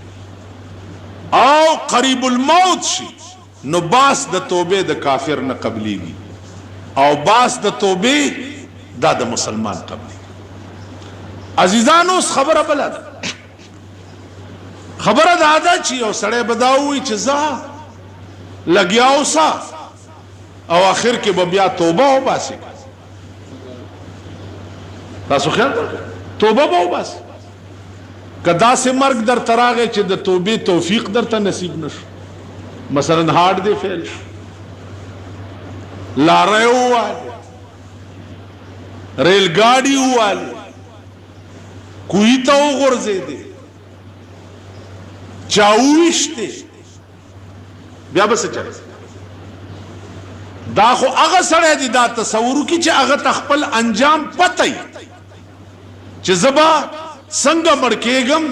او قریب الموت شي نو باس د توبه د کافر نه قبليږي او باس د توبه د مسلمان قبلي عزیزانو خبره بلد خبره دادا چې یو سړی بداوي چې زه لګیاو سا او اخر کې به بیا توبه وباسي تاسو خیال توبه به وباسي کدا سه مرګ در تراغه چې د توبې توفیق درته نصیب نشو مثلا هارت دی فیل لاره واله ریل گاڑی واله کوئی ته وغورځېدې چاويشته بیا به څه چل دا خو هغه سره دي دا تصور کی چې هغه خپل انجام پته چې زبا څنګه مړ کېږم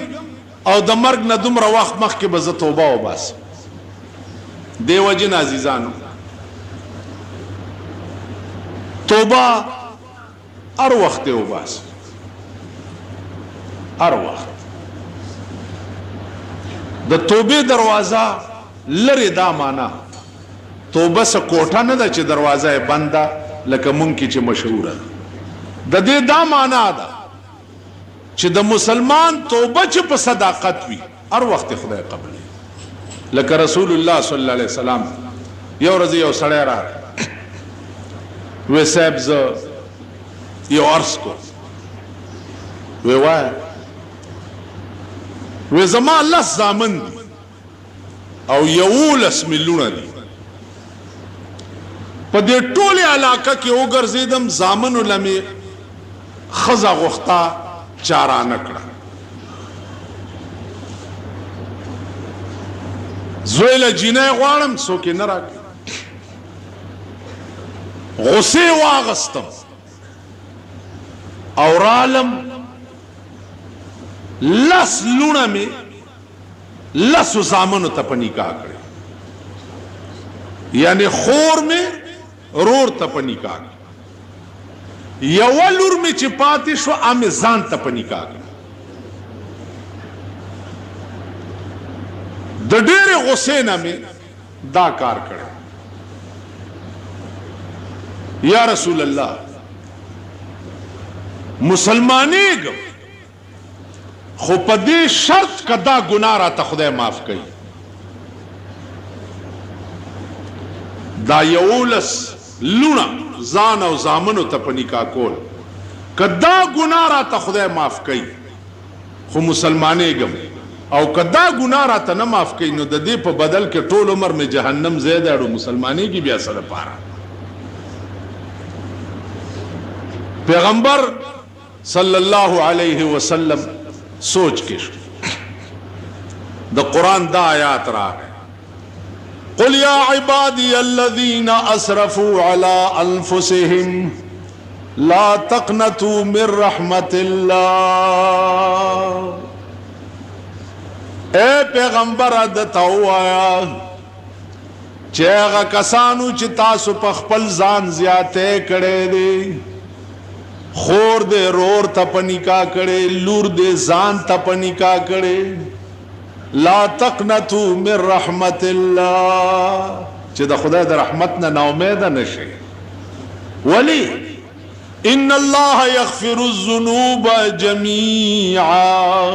او د مرګ نه دومره وخت مخکې به زه توبه وباسم دیو جن عزیزانو توبه هر وخت وباس هر وخت د توبه دروازه لری دا معنا توبه س کوټه نه ده چې دروازه بنده لکه مونږ کې چې مشهور ده د دې دا معنا ده چې د مسلمان توبه چې په صداقت وي هر وخت خدای قبول لکه رسول الله صلی الله علیه وسلم یو ورځ یو سړی راغی وې صاحب زه یو عرض کو وې وای وې زما الله زامن او یولس ملیونه دي په دې ټوله علاقه کې وګرځیدم زامن علماء خزا غوختا چارا نکړه زویل جینه غواړم څوک نه راکړي غصه واغستم او رالم لس لونه می لس زامنو ته په نکاح کړي یعنی خور می رور ته په نکاح کړي یو لور می چې پاتې شو ام ځان ته په نکاح کړي د ډېر غصې نه می دا کار کړی یا رسول الله مسلمانېږم خو په دې شرط کدا ګناه راته خدای معاف کوي دا یولس لونه ځان او زامنو ته په نکاح کول کدا ګناه راته خدای معاف کوي خو مسلمانېږم او کدا ګناه راته نه معاف کوي نو د دې په بدل کې ټول عمر میں جهنم زیاده اړو مسلمانی کی بیا سره پاره پیغمبر صلی الله علیه وسلم سوچ کې د قران دا آیات راغی قل یا عبادی الذین اسرفوا علی انفسهم لا تقنطوا من رحمت الله اے پیغمبر د توایا چې هغه کسانو چې تاسو په خپل ځان زیاته کړي دي خور دې رور ته پنیکا کړي لور دې ځان ته پنیکا کړي لا تقنطوا من رحمت الله چې د خدای د رحمت نه امید نشي ولی ان الله یغفر الذنوب جميعا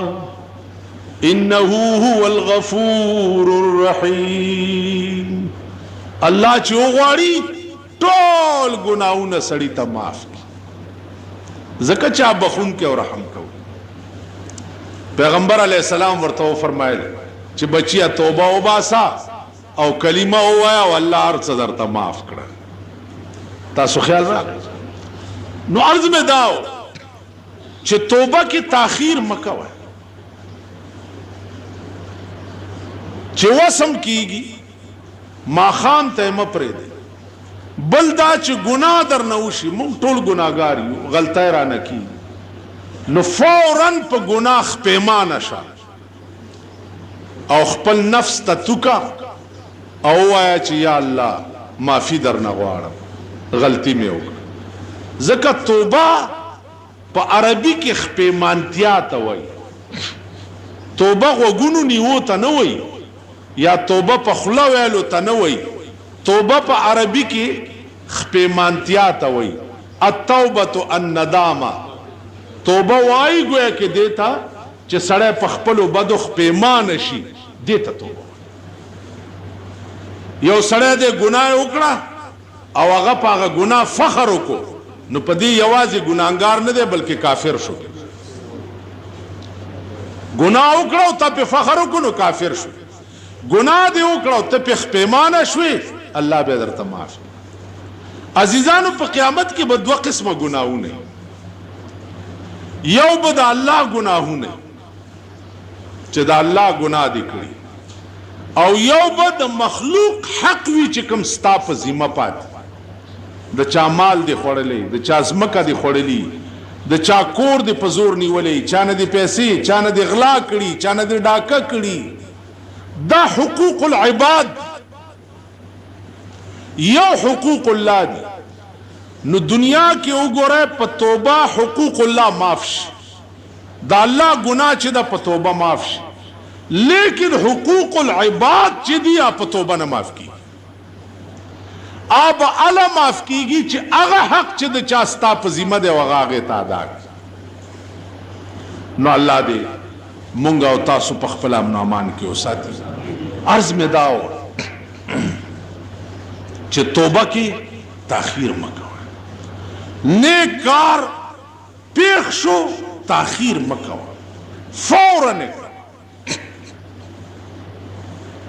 انه هو الغفور الرحیم الله چې وغواړي ټول ګناونه سړی ته معاف کړي زکه چا بخون کې او رحم کوي پیغمبر علیہ السلام ورته فرمایل چې بچیا توبه وباسا او کلمه وایا او الله هر څه درته معاف کړه تاسو خیال راغی نو عرض میں داو چې توبه کې تاخير مکوه چې وسم کیږي ما خام ته مپرې دي بل دا چې ګناه در نه وشي مونږ ټول ګناګار یو غلطی را نه کی نو فوراً په ګناه پیمانه شه او خپل نفس ته توکا او وایا چې یا الله معافي در نه غواړم غلطی مې وکړه ځکه توبه په عربي کې خپېمانتیا ته وایي توبه غوږونو نیو ته نه وایي یا توبه په خوله ویلو ته نه وایي توبه په عربي کې خپېمانتیا ته وایي التوبه الندامه توبه وایي ګویا کې دیتا چې سړی په خپلو بدو خپېمانه شي دیتا توبه یو سړی د ګناه وکړه او هغه په هغه ګناه فخر وکړو نو په دې یوازې ګناهګار نه دی بلکې کافر شو ګناه وکړو ته په فخر وکړو نو کافر شو ګناه دی وکړو ته په خپېمانه شوې الله به درته معاف عزیزانو په قیامت کې به دوه قسمه ګناهونه یو به د الله ګناهونه چې د الله ګناه دي کړی او یو به د مخلوق حق وی چې کوم ستا په ذمه پات د چا مال دی خوړلې د چا ځمکه دی خوړلې د چا کور دی په زور نیولې چا نه دی پیسې چا نه دی غلا کړي چا نه دی ډاکه کړي دا حقوق العباد یو حقوق الله دی نو دنیا کې وګوره په توبه حقوق الله معاف شي دا الله ګناه چې دا په توبه معاف شي لیکن حقوق العباد چې دی په توبه نه معاف کی اب اعلی معاف کیږي چې هغه حق چې د چا ستا په ذمہ دی هغه هغه ته ادا نو الله دې مونږ او تاسو په خپل امن او امان کې اوساتي عرض مې داو چې توبه کې تاخير مکو نیک کار پیښ شو تاخير مکو فورا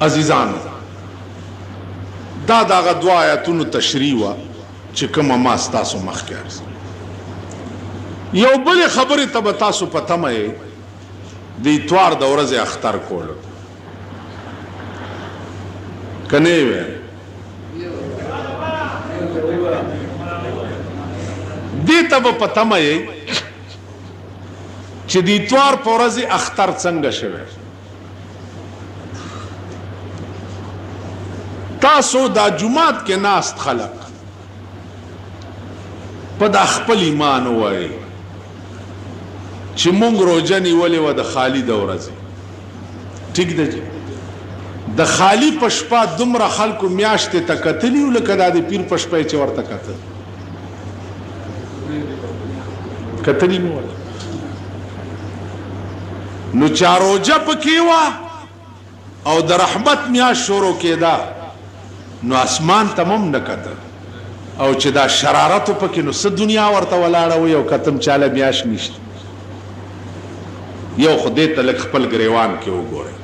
عزیزان دا داغه دعا آیاتونو تشریح وا چې کومه ما تاسو مخ کې یو بل خبره ته تاسو پته مې د اتوار د ورځې اختر کول کنه وې دې ته پته مې چې د اتوار په ورځې اختر څنګه شوه تاسو دا جمعات کې ناست خلق په د خپل ایمان وای چې مونږ روزه نیولې و د خالی د ورځې ټیک ده د خالی پشپا دومره خلکو میاشتې ته کتلی ولکه د پیر پشپا چې ورته کتلی مو نو چا روزه پکې وا او د رحمت میاشت شروع کېدا نو اسمان تمام نکته او چې دا شرارت پکې نو څه دنیا ورته ولاړه وي او کتم چاله میاش نشته یو خدای تلک خپل گریوان کې وګوره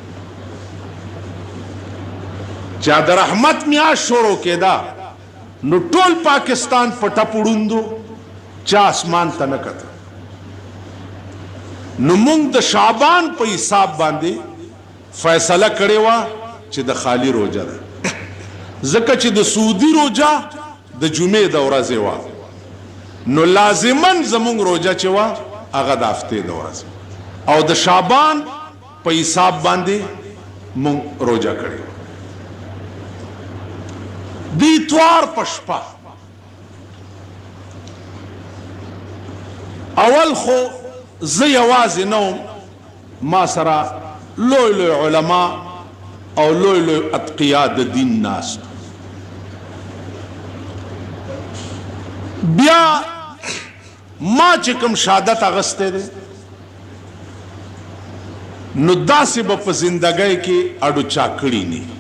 چا د رحمت میاشت شروع کېدا نو ټول پاکستان پټه پړوندو چا اسمان ته نه کته نو موږ د شعبان په حساب باندې فیصله کړې وه چې د خالی روزه ده ځکه چې د سعودي روزه د جمعې د ورځې وه نو لازمن زموږ روزه چې وه هغه د هفتې د ورځې او د شعبان په حساب باندې موږ روزه کړې وه د اتوار په شپه اول خو زه یوازې نه وم ما سره لوی لوی علما او لوی لوی اتقیا د دین ناست بیا ما چې کوم شهادت اغستی دی نو داسې به په زندګۍ کې اډو چا کړي نه